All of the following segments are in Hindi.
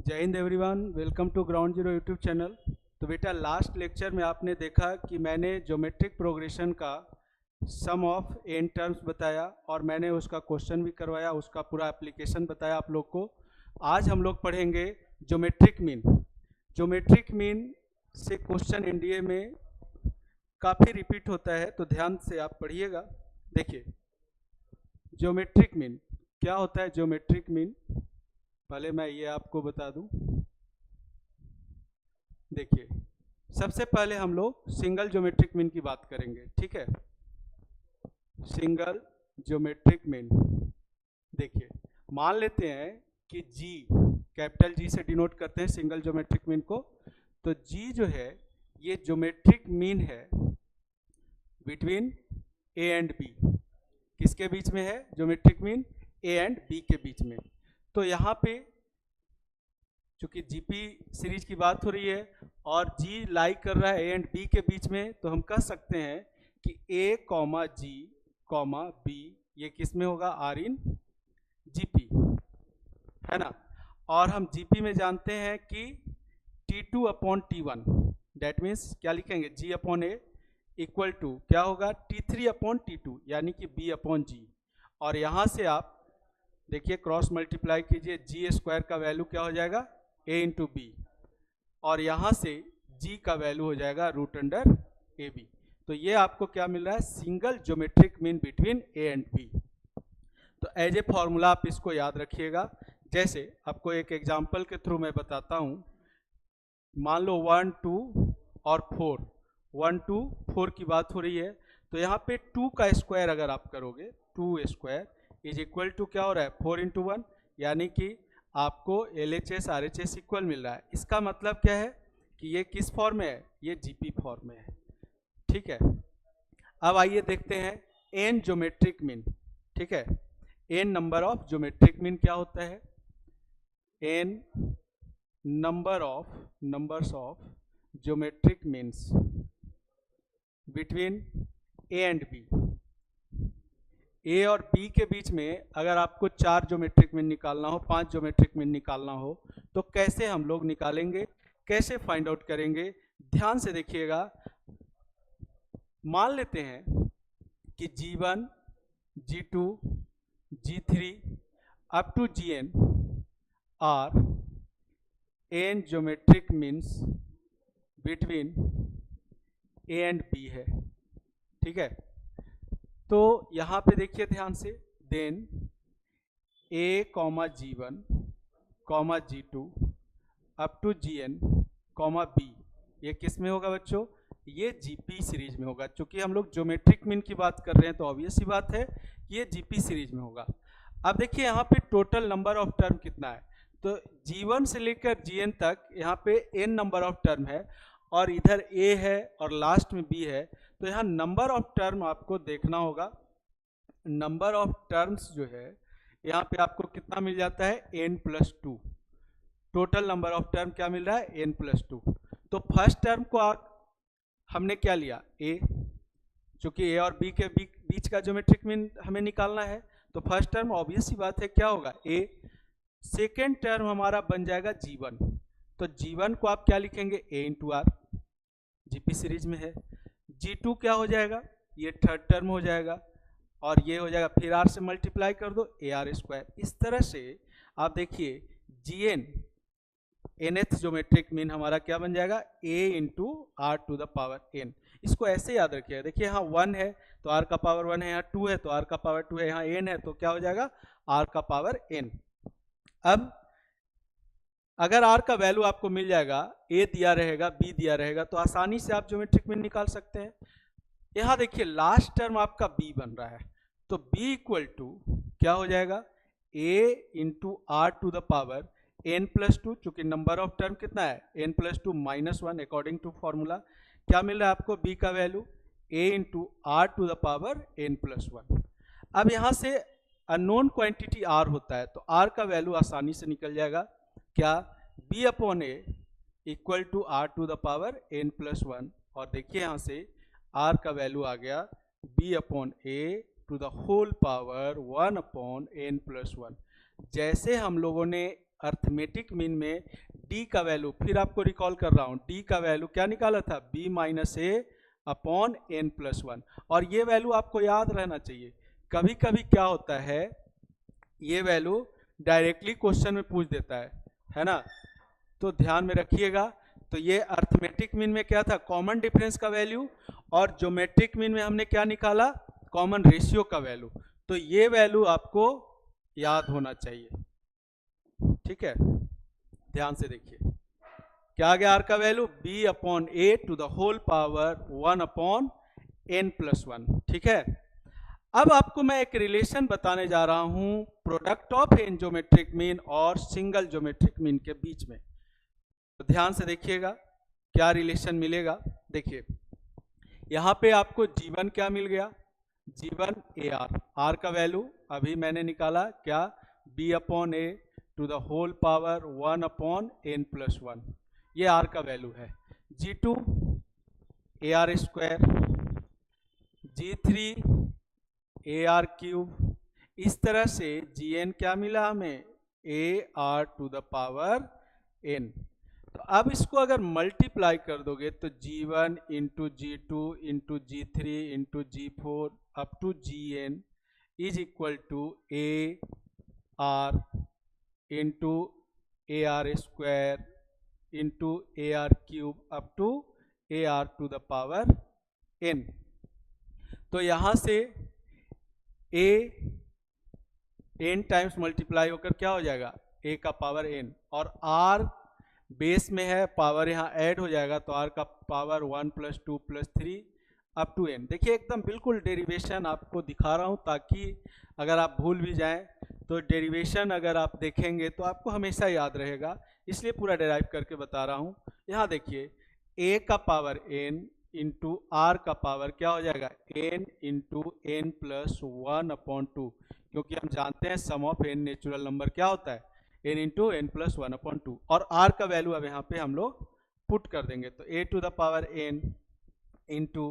जय Hind everyone, welcome to Ground Zero YouTube channel. तो बेटा लास्ट लेक्चर में आपने देखा कि मैंने ज्योमेट्रिक प्रोग्रेशन का सम ऑफ एन टर्म्स बताया और मैंने उसका क्वेश्चन भी करवाया, उसका पूरा एप्लीकेशन बताया आप लोग को। आज हम लोग पढ़ेंगे ज्योमेट्रिक मीन। ज्योमेट्रिक मीन से क्वेश्चन एनडीए में काफ़ी रिपीट होता है, तो ध्यान से आप पढ़िएगा। देखिए ज्योमेट्रिक मीन क्या होता है। ज्योमेट्रिक मीन पहले मैं ये आपको बता दूं। देखिए सबसे पहले हम लोग सिंगल ज्योमेट्रिक मीन की बात करेंगे, ठीक है। सिंगल ज्योमेट्रिक मीन, देखिए मान लेते हैं कि जी, कैपिटल जी से डिनोट करते हैं सिंगल ज्योमेट्रिक मीन को। तो जी जो है ये ज्योमेट्रिक मीन है बिटवीन ए एंड बी। किसके बीच में है geometric mean? A and B के बीच में। तो यहाँ पे चूंकि जीपी सीरीज की बात हो रही है और जी लाई कर रहा है ए एंड बी के बीच में, तो हम कह सकते हैं कि ए कॉमा जी कॉमा बी ये किस में होगा? आर इन जीपी, है ना। और हम जीपी में जानते हैं कि T2 upon T1, that means क्या लिखेंगे? जी अपॉन ए इक्वल टू क्या होगा? T3 अपॉन T2, यानी कि B अपॉन जी। और यहाँ से आप देखिए क्रॉस मल्टीप्लाई कीजिए, जी स्क्वायर का वैल्यू क्या हो जाएगा? ए इंटू बी, और यहाँ से जी का वैल्यू हो जाएगा रूट अंडर ए बी। तो ये आपको क्या मिल रहा है? Single geometric mean between A and B. तो एज ए फॉर्मूला आप इसको याद रखिएगा। जैसे आपको एक एग्जांपल के थ्रू मैं बताता हूँ। मान लो 1, 2 और 4, 1, 2, 4 की बात हो रही है। तो यहाँ पे 2 का स्क्वायर अगर आप करोगे, 2 स्क्वायर इज इक्वल टू क्या हो रहा है? 4 इंटू 1, यानी कि आपको LHS RHS इक्वल मिल रहा है। इसका मतलब क्या है कि ये किस फॉर्म में है? ये जीपी फॉर्म में है, ठीक है। अब आइए देखते हैं एन ज्योमेट्रिक मीन, ठीक है। N number of geometric mean क्या होता है? N numbers of geometric means between A and b. A और बी के बीच में अगर आपको 4 ज्योमेट्रिक मीन निकालना हो, 5 ज्योमेट्रिक मीन निकालना हो, तो कैसे हम लोग निकालेंगे, कैसे फाइंड आउट करेंगे? ध्यान से देखिएगा। मान लेते हैं कि G1, G2, G3 up to Gn are n geometric means between A and B है, ठीक है। तो यहाँ पे देखिए ध्यान से, then A comma G1 comma G2 up to Gn comma B, ये किस में होगा बच्चों? ये जीपी सीरीज में होगा। चूंकि हम लोग ज्योमेट्रिक मीन की बात कर रहे हैं तो ऑब्वियस ही बात है कि ये जीपी सीरीज में होगा। अब देखिए यहाँ पे टोटल नंबर ऑफ टर्म कितना है? तो G1 से लेकर Gn तक यहाँ पे n नंबर ऑफ टर्म है और इधर a है और लास्ट में b है। तो यहाँ नंबर ऑफ टर्म आपको देखना होगा। नंबर ऑफ टर्म्स जो है यहाँ पे आपको कितना मिल जाता है? n+2। Total number of term क्या मिल रहा है? n+2। तो फर्स्ट टर्म को हमने क्या लिया? a, चूंकि a और b के बीच का ज्योमेट्रिक मीन हमें निकालना है, तो फर्स्ट टर्म ऑब्वियस ही बात है क्या होगा? a। सेकेंड टर्म हमारा बन जाएगा G1। तो G1 को आप क्या लिखेंगे? a into r, GP series में है। G2 क्या हो जाएगा? ये थर्ड टर्म हो जाएगा और ये हो जाएगा, फिर r से मल्टीप्लाई कर दो, AR²। इस तरह से आप देखिए Gn nth ज्योमेट्रिक मीन हमारा क्या बन जाएगा? a into r to the power n। इसको ऐसे याद रखिएगा। देखिए यहाँ 1 है तो r का पावर 1 है, यहाँ 2 है तो r का पावर 2 है, यहाँ n है तो क्या हो जाएगा? r का पावर n। अब अगर r का वैल्यू आपको मिल जाएगा, a दिया रहेगा, b दिया रहेगा, तो आसानी से आप ज्योमेट्रिक मीन निकाल सकते हैं। यहाँ देखिए लास्ट टर्म आपका b बन रहा है, तो b इक्वल टू क्या हो जाएगा? a into r to the power n+2। चूंकि नंबर ऑफ टर्म कितना है? n+2 -1 according to formula. क्या मिल रहा है आपको? b का value a into r to the power n+1। अब यहाँ से अननोन क्वांटिटी r होता है, तो r का वैल्यू आसानी से निकल जाएगा। क्या? b upon a equal to r to the power n+1। और देखिए यहाँ से r का वैल्यू आ गया b upon a to the whole power 1 upon n+1। जैसे हम लोगों ने अर्थमेटिक मीन में डी का वैल्यू, फिर आपको रिकॉल कर रहा हूं, डी का वैल्यू क्या निकाला था, बी माइनस ए अपॉन एन प्लस वन। और ये वैल्यू आपको याद रहना चाहिए, कभी कभी क्या होता है ये वैल्यू डायरेक्टली क्वेश्चन में पूछ देता है ना, तो ध्यान में रखिएगा। तो ये अर्थमेटिक मीन में क्या था, कॉमन डिफरेंस का वैल्यू, और ज्योमेट्रिक मीन में हमने क्या निकाला, कॉमन रेशियो का वैल्यू। तो ये वैल्यू आपको याद होना चाहिए, ठीक है। ध्यान से देखिए क्या आ गया, आर का value B upon A to the whole power 1 upon n plus one, ठीक है। अब आपको मैं एक रिलेशन बताने जा रहा हूं product of n geometric mean और सिंगल ज्योमेट्रिक मीन के बीच में। तो ध्यान से देखिएगा क्या रिलेशन मिलेगा। देखिए यहां पे आपको G1 क्या मिल गया, G1 AR, आर का वैल्यू अभी मैंने निकाला क्या, B upon A to the whole power 1 upon n plus one, ये आर का वैल्यू है। G2 AR square, G3 AR cube, इस तरह से Gn क्या मिला हमें, AR to the power n। तो अब इसको अगर मल्टीप्लाई कर दोगे तो G1 into G2 into G3 into G4 up to Gn is equal to AR into AR square into AR cube up to AR to the power n। तो यहां से A n टाइम्स मल्टीप्लाई होकर क्या हो जाएगा, A का पावर n, और R बेस में है, पावर यहाँ ऐड हो जाएगा तो R का power 1 plus 2 plus 3 up to n। देखिए एकदम बिल्कुल डेरिवेशन आपको दिखा रहा हूँ ताकि अगर आप भूल भी जाएं तो डेरिवेशन अगर आप देखेंगे तो आपको हमेशा याद रहेगा, इसलिए पूरा डेराइव करके बता रहा हूँ। यहाँ देखिए A का पावर n इंटू R का पावर क्या हो जाएगा, n into n plus 1 upon 2, क्योंकि हम जानते हैं सम ऑफ n नेचुरल नंबर क्या होता है, n into n plus 1 upon 2, और R का वैल्यू अब यहाँ पे हम लोग पुट कर देंगे। तो a to the power n into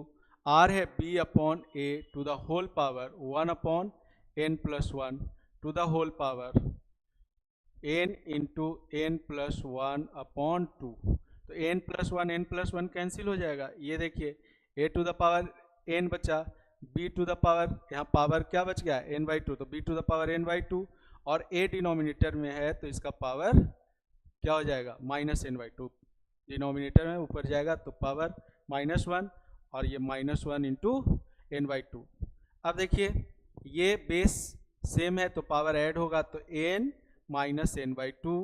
R है b upon a to the whole power 1 upon n plus 1 to the whole power n into n plus 1 upon 2। तो n प्लस वन कैंसिल हो जाएगा, ये देखिए a to the power n बचा, b टू द पावर, यहाँ पावर क्या बच गया n बाई टू, तो b to the power n by two, और a डिनोमिनेटर में है तो इसका पावर क्या हो जाएगा, minus n by two, denominator में ऊपर जाएगा तो पावर -1, और ये -1 इंटू n बाई टू। अब देखिए ये बेस सेम है तो पावर ऐड होगा तो n minus n by two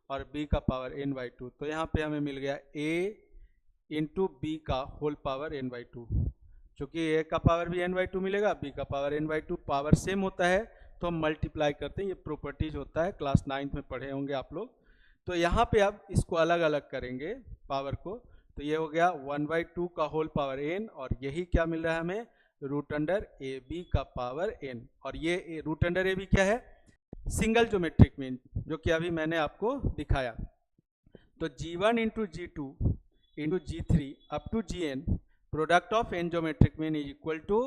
और b का पावर n बाई टू। तो यहाँ पे हमें मिल गया a इंटू बी का whole power n by two, चूँकि a का पावर भी n बाई टू मिलेगा, b का power n by two, power same होता है तो हम मल्टीप्लाई करते हैं, ये प्रॉपर्टीज होता है, क्लास 9th में पढ़े होंगे आप लोग। तो यहाँ पे अब इसको अलग अलग करेंगे पावर को, तो ये हो गया 1/2 का होल पावर n, और यही क्या मिल रहा है हमें, रूट अंडर ए बी का पावर n, और ये रूट अंडर ए बी क्या है, सिंगल ज्योमेट्रिक मीन, जो कि अभी मैंने आपको दिखाया। तो G1 into G2 into G3 up to Gn product of n geometric mean is equal to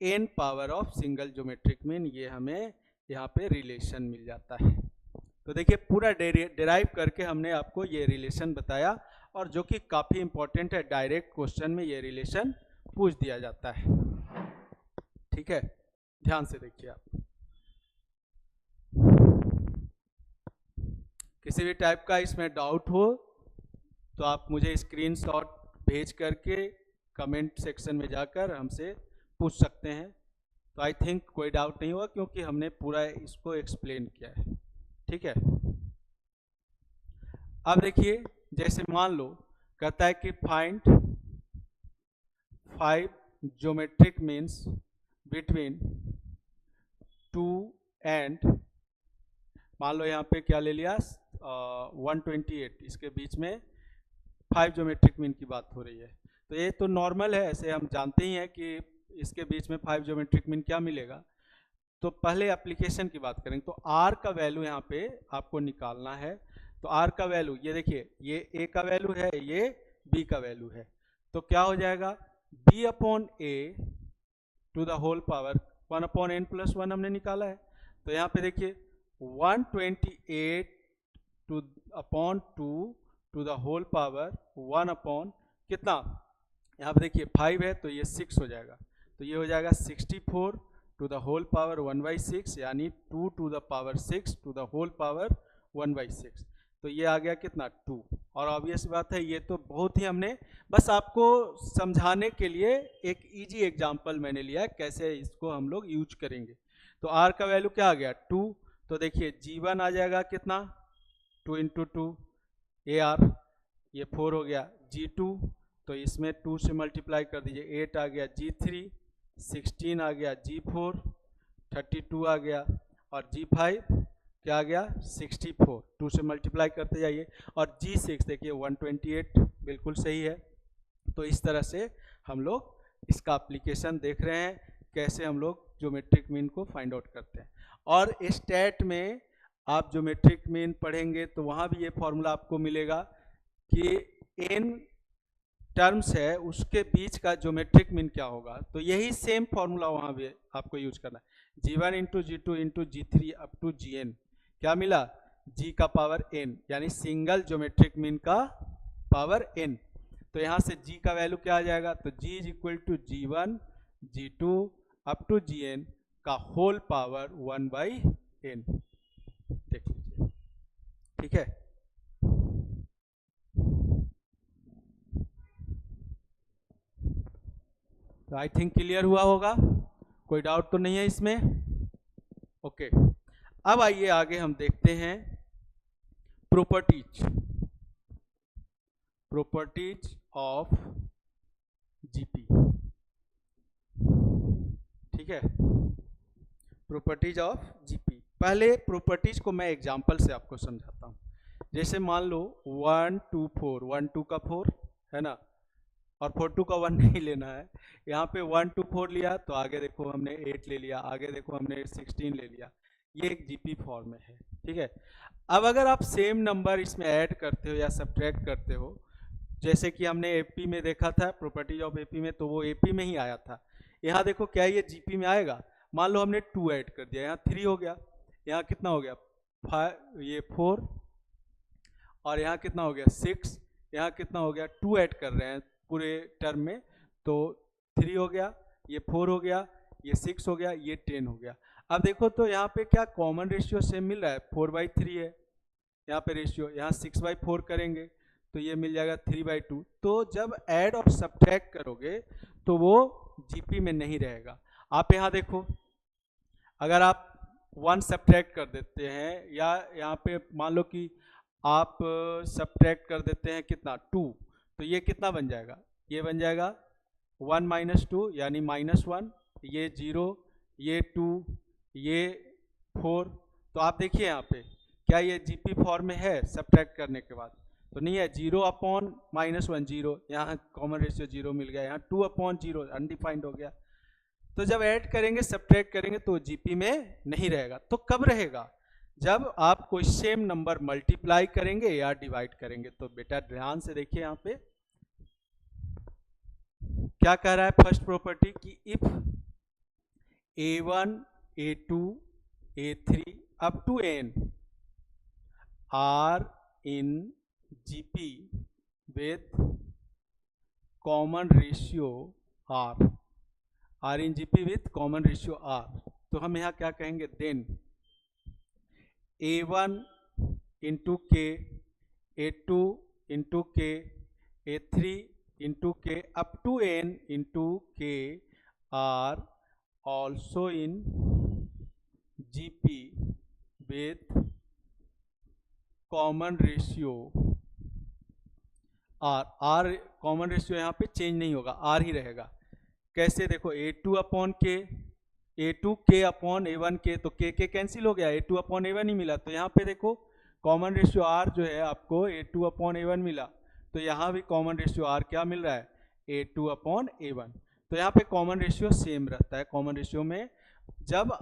n power of single geometric mean, ये हमें यहाँ पे रिलेशन मिल जाता है। तो देखिए पूरा डेराइव करके हमने आपको ये रिलेशन बताया, और जो कि काफ़ी इंपॉर्टेंट है, डायरेक्ट क्वेश्चन में ये रिलेशन पूछ दिया जाता है, ठीक है। ध्यान से देखिए आप, किसी भी टाइप का इसमें डाउट हो तो आप मुझे स्क्रीनशॉट भेज करके कमेंट सेक्शन में जाकर हमसे पूछ सकते हैं। तो आई थिंक कोई डाउट नहीं हुआ क्योंकि हमने पूरा इसको एक्सप्लेन किया है, ठीक है। अब देखिए जैसे मान लो कहता है कि find 5 geometric means between 2 and, मान लो यहाँ पे क्या ले लिया 128, इसके बीच में 5 ज्योमेट्रिक मीन की बात हो रही है। तो ये तो नॉर्मल है, ऐसे हम जानते ही हैं कि इसके बीच में 5 ज्योमेट्रिक मीन क्या मिलेगा। तो पहले एप्लीकेशन की बात करेंगे, तो R का वैल्यू यहाँ पे आपको निकालना है। तो R का वैल्यू ये देखिए, ये A का वैल्यू है, ये B का वैल्यू है, तो क्या हो जाएगा B upon A to the whole power 1 upon n plus 1 हमने निकाला है। तो यहाँ पे देखिए 128 to upon 2 to the whole power 1 upon कितना, यहाँ पे देखिए 5 है तो ये 6 हो जाएगा, तो ये हो जाएगा 64 टू द होल पावर 1/6, यानी 2 to the power 6 to the whole power 1/6, तो ये आ गया कितना 2। और ऑब्वियस बात है, ये तो बहुत ही हमने बस आपको समझाने के लिए एक इजी एग्जांपल मैंने लिया है कैसे इसको हम लोग यूज करेंगे। तो r का वैल्यू क्या आ गया 2, तो देखिए g1 आ जाएगा कितना 2 इंटू 2 AR, ये 4 हो गया, g2 तो इसमें 2 से मल्टीप्लाई कर दीजिए 8 आ गया, g3 16 आ गया, g4 32 आ गया, और g5 क्या आ गया 64, 2 से मल्टीप्लाई करते जाइए, और g6 देखिए 128 बिल्कुल सही है। तो इस तरह से हम लोग इसका एप्लीकेशन देख रहे हैं कैसे हम लोग ज्योमेट्रिक मीन को फाइंड आउट करते हैं। और स्टैट में आप ज्योमेट्रिक मीन पढ़ेंगे तो वहाँ भी ये फॉर्मूला आपको मिलेगा कि n टर्म्स है उसके बीच का ज्योमेट्रिक मीन क्या होगा, तो यही सेम फॉर्मूला वहाँ भी आपको यूज करना है। g1 into g2 into g3 up to gn, क्या मिला g का पावर n, यानी सिंगल ज्योमेट्रिक मीन का पावर n। तो यहाँ से g का वैल्यू क्या आ जाएगा, तो g is equal to g1 g2 up to gn का होल पावर 1/n, देख लीजिए, ठीक है। तो आई थिंक क्लियर हुआ होगा, कोई डाउट तो नहीं है इसमें, ओके। अब आइए आगे हम देखते हैं प्रॉपर्टीज ऑफ जीपी, ठीक है, प्रॉपर्टीज ऑफ जीपी। पहले प्रॉपर्टीज को मैं एग्जांपल से आपको समझाता हूँ। जैसे मान लो 1 2 4, 1 2 का 4 है ना, और 4 2 का 1 नहीं लेना है, यहाँ पे 1 2 4 लिया, तो आगे देखो हमने 8 ले लिया, आगे देखो हमने 16 ले लिया, ये एक जीपी फॉर्म में है, ठीक है। अब अगर आप सेम नंबर इसमें ऐड करते हो या सब्ट्रैक्ट करते हो, जैसे कि हमने एपी में देखा था प्रॉपर्टीज ऑफ एपी में, तो वो एपी में ही आया था, यहाँ देखो क्या ये जीपी में आएगा। मान लो हमने 2 ऐड कर दिया, यहाँ 3 हो गया, यहाँ कितना हो गया 5, ये 4, और यहाँ कितना हो गया 6, यहाँ कितना हो गया 2 ऐड कर रहे हैं पूरे टर्म में, तो 3 हो गया, ये 4 हो गया, ये 6 हो गया, ये 10 हो गया। अब देखो तो यहाँ पे क्या कॉमन रेशियो सेम मिल रहा है, 4/3 है यहाँ पे रेशियो, यहाँ 6/4 करेंगे तो ये मिल जाएगा 3/2। तो जब ऐड और सब्ट्रैक्ट करोगे तो वो जीपी में नहीं रहेगा। आप यहाँ देखो, अगर आप 1 सब्ट्रैक्ट कर देते हैं, या यहाँ पे मान लो कि आप सब्ट्रैक्ट कर देते हैं कितना 2, तो ये कितना बन जाएगा, ये बन जाएगा 1 - 2 यानी -1, ये 0, ये 2, ये 4। तो आप देखिए यहाँ पे क्या ये जीपी फॉर्म में है सब्ट्रैक्ट करने के बाद, तो नहीं है। 0/-1 0, यहाँ कॉमन रेशियो 0 मिल गया, यहाँ 2/0 अनडिफाइंड हो गया। तो जब ऐड करेंगे सब्ट्रैक्ट करेंगे तो जीपी में नहीं रहेगा। तो कब रहेगा, जब आप कोई सेम नंबर मल्टीप्लाई करेंगे या डिवाइड करेंगे। तो बेटा ध्यान से देखिए यहाँ पे क्या कह रहा है फर्स्ट प्रॉपर्टी कि if a1 a2 a3 up to n are in GP with common ratio R in GP with common ratio R, तो हम यहाँ क्या कहेंगे, देन a1 इंटू के, a2 इंटू के, a3 into K up to n into K are also in GP with common ratio R common ratio यहाँ पे चेंज नहीं होगा, आर ही रहेगा। कैसे, देखो a2/k, a2k अपॉन a1 के, तो k कैंसिल हो गया, a2/a1 ही मिला। तो यहाँ पे देखो कॉमन रेशियो r जो है आपको a2/a1 मिला, तो यहाँ भी कॉमन रेशियो r क्या मिल रहा है, a2/a1। तो यहाँ पे कॉमन रेशियो सेम रहता है। कॉमन रेशियो में जब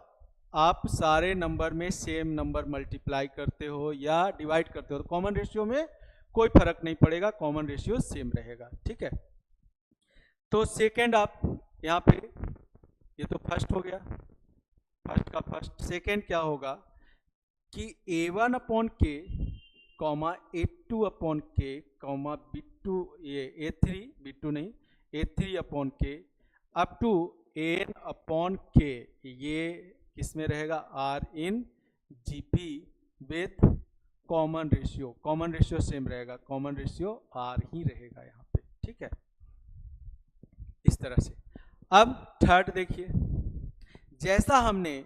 आप सारे नंबर में सेम नंबर मल्टीप्लाई करते हो या डिवाइड करते हो तो कॉमन रेशियो में कोई फर्क नहीं पड़ेगा, कॉमन रेशियो सेम रहेगा, ठीक है। तो सेकेंड आप यहाँ पे, ये तो फर्स्ट हो गया, फर्स्ट का फर्स्ट। सेकेंड क्या होगा कि a1/k कॉमा A2 अपॉन के कॉमा B2 ये A3 B2 नहीं A3 अपॉन के अप टू N अपॉन के, ये किसमें रहेगा R in GP with common ratio same रहेगा, कॉमन रेशियो R ही रहेगा यहाँ पे, ठीक है, इस तरह से। अब थर्ड देखिए, जैसा हमने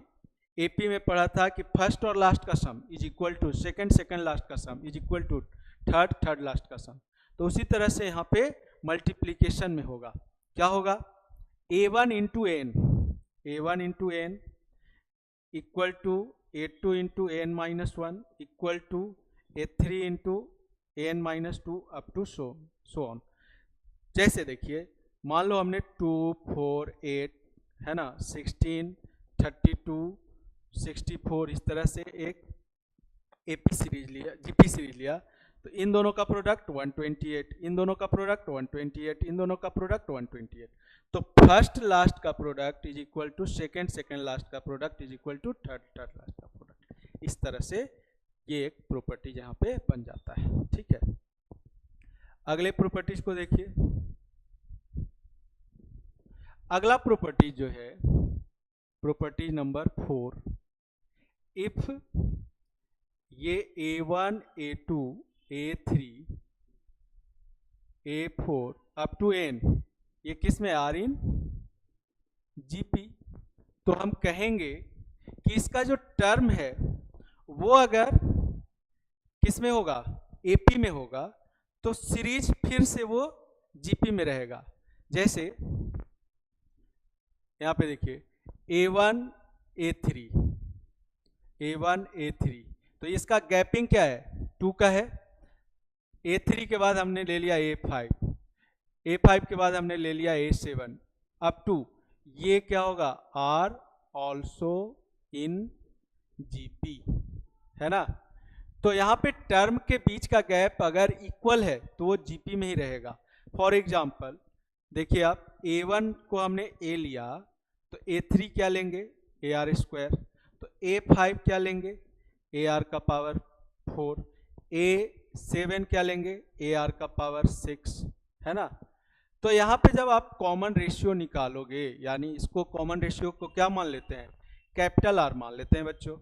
एपी में पढ़ा था कि फर्स्ट और लास्ट का sum is equal to second last का sum is equal to third last का सम, तो उसी तरह से यहाँ पे मल्टीप्लीकेशन में होगा, क्या होगा, A1 into n equal to A2 into n minus one equal to A3 into n minus two up to so on. जैसे देखिए, मान लो हमने 2 4 8 है ना 16 32 64 इस तरह से एक एपी सीरीज लिया, जीपी सीरीज लिया, तो इन दोनों का प्रोडक्ट 128, इन दोनों का प्रोडक्ट 128, इन दोनों का प्रोडक्ट 128, तो फर्स्ट लास्ट का product is equal to second last का product is equal to third last का प्रोडक्ट। इस तरह से ये एक प्रॉपर्टी यहाँ पे बन जाता है, ठीक है। अगले प्रॉपर्टीज को देखिए, अगला प्रॉपर्टी जो है प्रॉपर्टी नंबर 4, इफ ये A1 A2 A3 A4 up to N ये किस में आर इन जीपी, तो हम कहेंगे कि इसका जो टर्म है वो अगर किस में होगा, एपी में होगा, तो सीरीज फिर से वो जीपी में रहेगा। जैसे यहां पे देखिए A1 A3 तो इसका गैपिंग क्या है, 2 का है। A3 के बाद हमने ले लिया A5 के बाद हमने ले लिया A7 अप टू ये क्या होगा, आर ऑल्सो इन जीपी, है ना। तो यहाँ पे टर्म के बीच का गैप अगर इक्वल है तो वो जीपी में ही रहेगा। फॉर एग्जाम्पल देखिए, आप A1 को हमने A लिया तो A3 क्या लेंगे, AR स्क्वायर, तो A5 क्या लेंगे, AR का पावर 4, A7 क्या लेंगे, AR का पावर 6, है ना। तो यहाँ पे जब आप कॉमन रेशियो निकालोगे, यानी इसको कॉमन रेशियो को क्या मान लेते हैं, कैपिटल R मान लेते हैं बच्चों,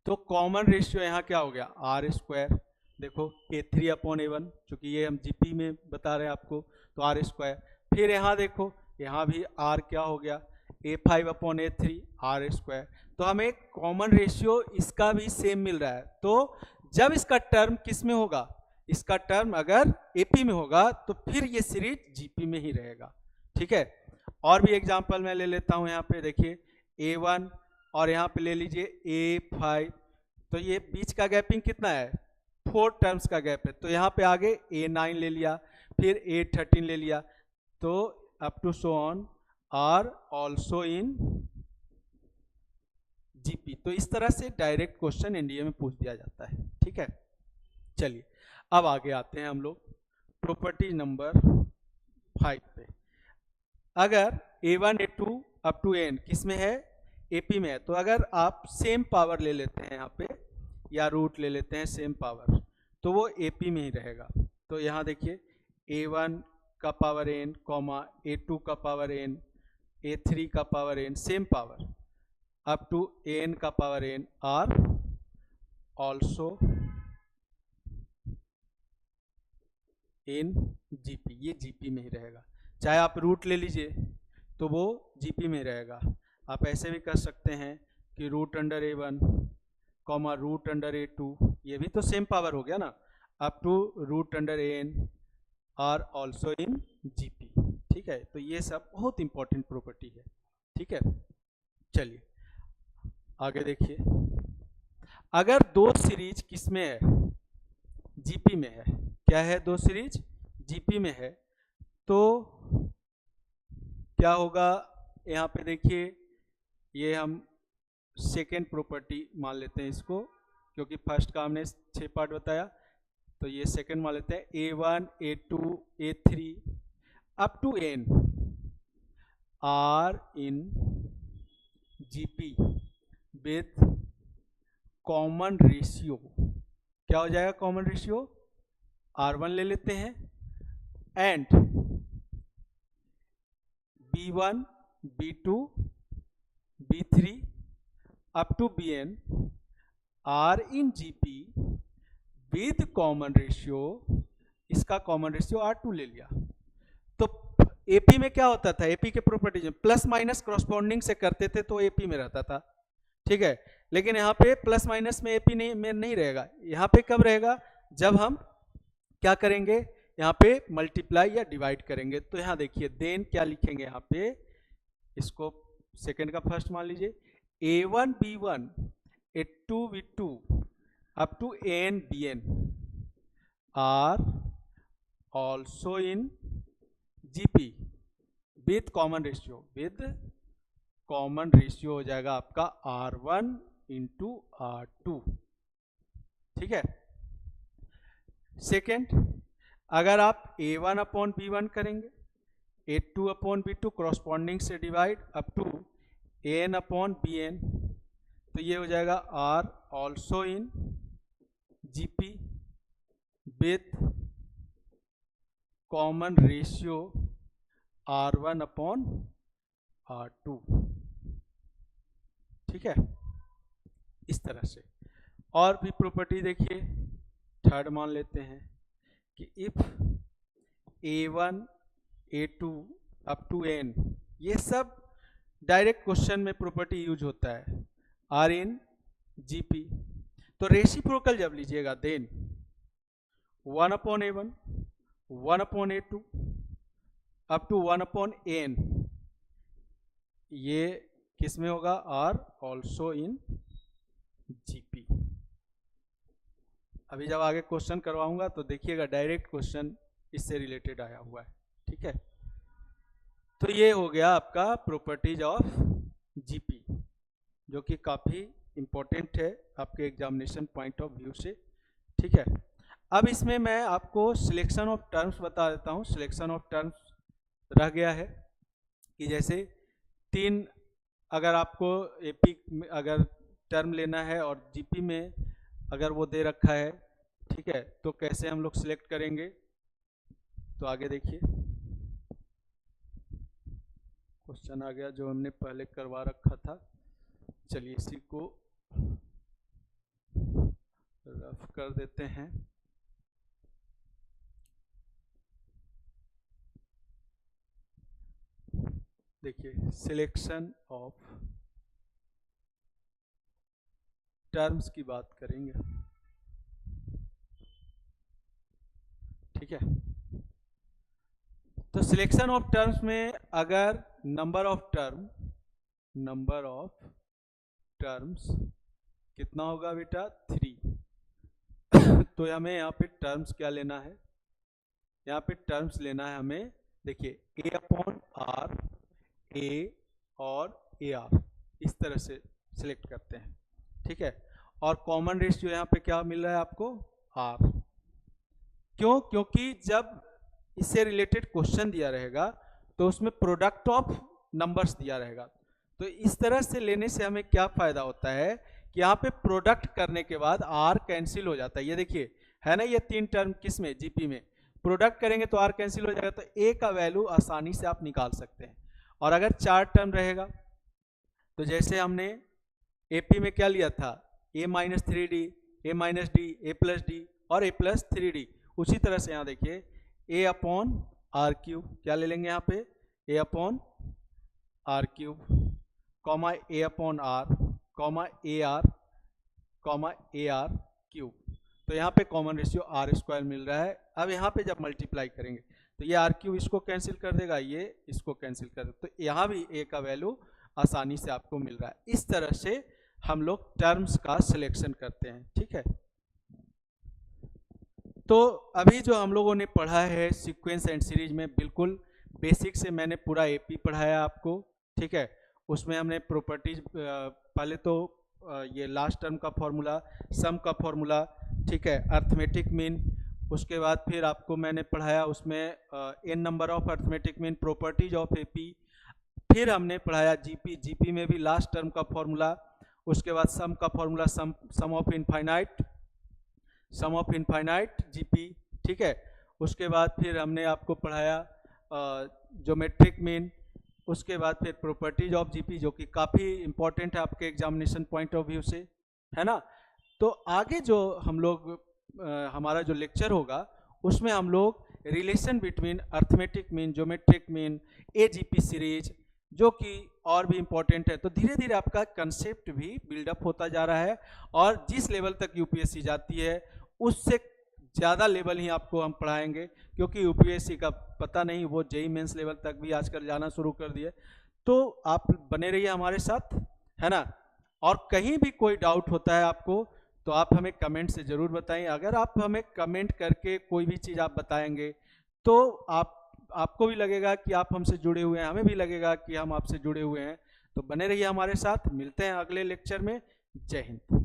तो कॉमन रेशियो यहाँ क्या हो गया, R स्क्वायर, देखो A3 अपॉन A1, चूंकि ये हम जीपी में बता रहे हैं आपको, तो R स्क्वायर, फिर यहाँ देखो यहाँ भी R क्या हो गया, A5 upon A3 R square, तो हमें कॉमन रेशियो इसका भी सेम मिल रहा है। तो जब इसका टर्म किस में होगा, इसका टर्म अगर एपी में होगा तो फिर ये सीरीज जीपी में ही रहेगा, ठीक है। और भी एग्जांपल मैं ले लेता हूं, यहाँ पे देखिए A1 और यहाँ पे ले लीजिए A5, तो ये बीच का गैपिंग कितना है, 4 टर्म्स का गैप है, तो यहाँ पे आगे A9 ले लिया, फिर A13 ले लिया, तो up to so on are also in GP. तो इस तरह से डायरेक्ट क्वेश्चन एनडीए में पूछ दिया जाता है, ठीक है। चलिए अब आगे आते हैं हम लोग प्रॉपर्टी नंबर 5 पे। अगर A1 A2 up to N किस में है, एपी में है, तो अगर आप सेम पावर ले लेते हैं यहाँ पे, या रूट ले लेते हैं सेम पावर, तो वो एपी में ही रहेगा। तो यहाँ देखिए A1 का पावर n कॉमा A2 का पावर n A3 का power n same power up to An का power n are also in GP, ये जीपी में ही रहेगा। चाहे आप रूट ले लीजिए तो वो जीपी में रहेगा। आप ऐसे भी कर सकते हैं कि root under A1 comma root under A2, ये भी तो सेम पावर हो गया ना, up to root under An are also in GP, ठीक है। तो ये सब बहुत इंपॉर्टेंट प्रॉपर्टी है, ठीक है। चलिए आगे देखिए, अगर दो सीरीज किस में है, जीपी में है, क्या है, दो सीरीज जीपी में है, तो क्या होगा, यहाँ पे देखिए ये हम सेकेंड प्रॉपर्टी मान लेते हैं इसको, क्योंकि फर्स्ट का हमने 6 पार्ट बताया, तो ये सेकेंड मान लेते हैं। A1 A2 A3 up to N are in GP with common ratio क्या हो जाएगा कॉमन रेशियो, R1 ले लेते हैं, and B1 B2 B3 up to Bn are in GP with common ratio, इसका कॉमन रेशियो R2 ले लिया। तो AP में क्या होता था, AP के प्रॉपर्टीज में प्लस माइनस करस्पॉन्डिंग से करते थे तो AP में रहता था, ठीक है। लेकिन यहाँ पे प्लस माइनस में AP नहीं रहेगा, यहाँ पे कब रहेगा, जब हम क्या करेंगे, यहाँ पे मल्टीप्लाई या डिवाइड करेंगे। तो यहाँ देखिए देन क्या लिखेंगे, यहाँ पे इसको सेकंड का फर्स्ट मान लीजिए, A1 B1 A2 B2 up to AN BN are also in GP with common ratio, with common ratio हो जाएगा आपका R1 इंटू R2, ठीक है। सेकेंड, अगर आप A1 अपॉन B1 करेंगे, A2 अपॉन B2 करस्पॉन्डिंग से divide up to AN upon BN, तो ये हो जाएगा R also in GP with common ratio R1 upon R2, ठीक है। इस तरह से और भी प्रॉपर्टी देखिए, थर्ड मान लेते हैं कि if A1 A2 up to N, ये सब डायरेक्ट क्वेश्चन में प्रॉपर्टी यूज होता है, R इन GP। तो रेसिप्रोकल जब लीजिएगा then 1 upon A1 1 upon A2 up to 1 upon N, ये किस में होगा, R ऑल्सो इन GP। अभी जब आगे क्वेश्चन करवाऊंगा तो देखिएगा डायरेक्ट क्वेश्चन इससे रिलेटेड आया हुआ है, ठीक है। तो ये हो गया आपका प्रॉपर्टीज ऑफ GP, जो कि काफ़ी इंपॉर्टेंट है आपके एग्जामिनेशन पॉइंट ऑफ व्यू से, ठीक है। अब इसमें मैं आपको सिलेक्शन ऑफ टर्म्स बता देता हूँ। सिलेक्शन ऑफ टर्म्स रह गया है कि जैसे तीन, अगर आपको AP में अगर टर्म लेना है और GP में अगर वो दे रखा है, ठीक है, तो कैसे हम लोग सिलेक्ट करेंगे, तो आगे देखिए क्वेश्चन आ गया जो हमने पहले करवा रखा था। चलिए इसी को रफ कर देते हैं। देखिए सिलेक्शन ऑफ टर्म्स की बात करेंगे, ठीक है। तो सिलेक्शन ऑफ टर्म्स में अगर नंबर ऑफ टर्म्स कितना होगा बेटा, 3। तो हमें यहाँ पे टर्म्स क्या लेना है, यहाँ पे टर्म्स लेना है हमें, देखिए A अपॉन R, A और AR, इस तरह से सिलेक्ट करते हैं, ठीक है। और कॉमन रेशियो यहाँ पे क्या मिल रहा है आपको, R। क्यों, क्योंकि जब इससे रिलेटेड क्वेश्चन दिया रहेगा तो उसमें प्रोडक्ट ऑफ नंबर्स दिया रहेगा। तो इस तरह से लेने से हमें क्या फायदा होता है कि यहाँ पे प्रोडक्ट करने के बाद R कैंसिल हो जाता है। ये देखिए है ना, ये तीन टर्म किस में, GP में। प्रोडक्ट करेंगे तो R कैंसिल हो जाएगा, तो A का वैल्यू आसानी से आप निकाल सकते हैं। और अगर 4 टर्म रहेगा तो जैसे हमने AP में क्या लिया था, A minus 3D, A minus D, A plus D और A प्लस 3D, उसी तरह से यहाँ देखिए A अपॉन R क्यूब, क्या ले लेंगे यहाँ पे, A upon R cube, comma A upon R, comma AR cube. तो यहाँ पे कॉमन रेशियो R² मिल रहा है। अब यहाँ पे जब मल्टीप्लाई करेंगे तो ये R क्यूब इसको कैंसिल कर देगा, ये इसको कैंसिल कर देगा, तो यहाँ भी A का वैल्यू आसानी से आपको मिल रहा है। इस तरह से हम लोग टर्म्स का सिलेक्शन करते हैं, ठीक है। तो अभी जो हम लोगों ने पढ़ा है सीक्वेंस एंड सीरीज में, बिल्कुल बेसिक से मैंने पूरा AP पढ़ाया आपको, ठीक है। उसमें हमने प्रॉपर्टीज, पहले तो ये लास्ट टर्म का फॉर्मूला, सम का फॉर्मूला, ठीक है, अर्थमेटिक मीन, उसके बाद फिर आपको मैंने पढ़ाया उसमें n number of arithmetic mean, properties of AP, फिर हमने पढ़ाया GP में भी लास्ट टर्म का फॉर्मूला, उसके बाद सम का formula, sum of infinite sum of infinite GP, ठीक है। उसके बाद फिर हमने आपको पढ़ाया ज्योमेट्रिक मीन, उसके बाद फिर प्रॉपर्टीज ऑफ जीपी, जो कि काफ़ी इंपॉर्टेंट है आपके एग्जामिनेशन पॉइंट ऑफ व्यू से, है ना। तो आगे जो हम लोग हमारा जो लेक्चर होगा उसमें हम लोग relation between arithmetic mean, geometric mean, AGP series, जो कि और भी इम्पोर्टेंट है। तो धीरे धीरे आपका कंसेप्ट भी बिल्डअप होता जा रहा है, और जिस लेवल तक यूपीएससी जाती है उससे ज़्यादा लेवल ही आपको हम पढ़ाएंगे, क्योंकि यूपीएससी का पता नहीं, वो जेईई मेंस लेवल तक भी आजकल जाना शुरू कर दिए। तो आप बने रहिए हमारे साथ, है ना। और कहीं भी कोई डाउट होता है आपको तो आप हमें कमेंट से ज़रूर बताएं। अगर आप हमें कमेंट करके कोई भी चीज़ आप बताएंगे तो आपको भी लगेगा कि आप हमसे जुड़े हुए हैं, हमें भी लगेगा कि हम आपसे जुड़े हुए हैं। तो बने रहिए हमारे साथ, मिलते हैं अगले लेक्चर में। जय हिंद।